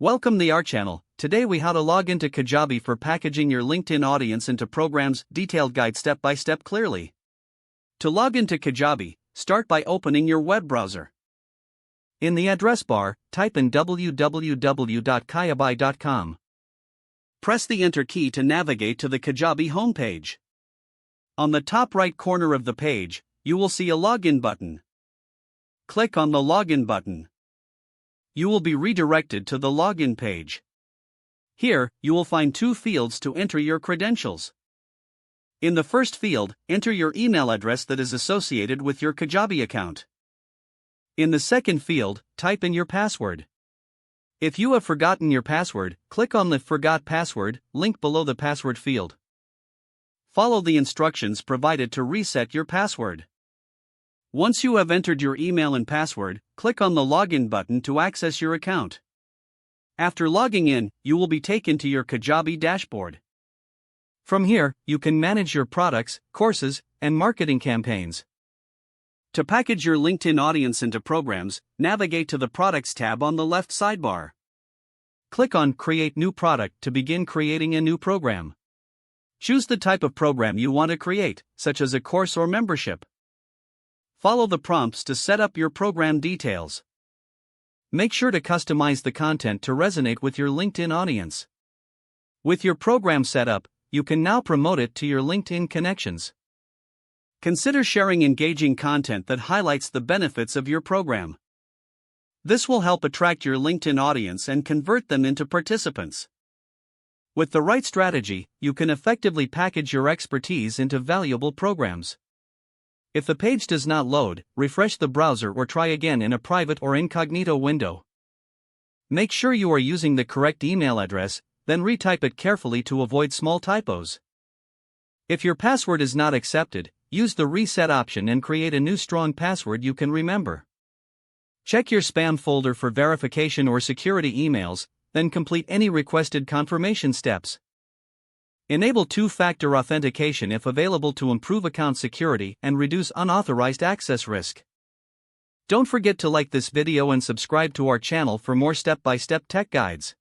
Welcome to our channel. Today we how to log into Kajabi for packaging your LinkedIn audience into programs, detailed guide step by step clearly. To log into Kajabi, start by opening your web browser. In the address bar, type in www.kajabi.com. Press the enter key to navigate to the Kajabi homepage. On the top right corner of the page, you will see a login button. Click on the login button. You will be redirected to the login page. Here, you will find two fields to enter your credentials. In the first field, enter your email address that is associated with your Kajabi account. In the second field, type in your password. If you have forgotten your password, click on the Forgot Password link below the password field. Follow the instructions provided to reset your password. Once you have entered your email and password, click on the Login button to access your account. After logging in, you will be taken to your Kajabi dashboard. From here, you can manage your products, courses, and marketing campaigns. To package your LinkedIn audience into programs, navigate to the Products tab on the left sidebar. Click on Create New Product to begin creating a new program. Choose the type of program you want to create, such as a course or membership. Follow the prompts to set up your program details. Make sure to customize the content to resonate with your LinkedIn audience. With your program set up, you can now promote it to your LinkedIn connections. Consider sharing engaging content that highlights the benefits of your program. This will help attract your LinkedIn audience and convert them into participants. With the right strategy, you can effectively package your expertise into valuable programs. If the page does not load, refresh the browser or try again in a private or incognito window. Make sure you are using the correct email address, then retype it carefully to avoid small typos. If your password is not accepted, use the reset option and create a new strong password you can remember. Check your spam folder for verification or security emails, then complete any requested confirmation steps. Enable two-factor authentication if available to improve account security and reduce unauthorized access risk. Don't forget to like this video and subscribe to our channel for more step-by-step tech guides.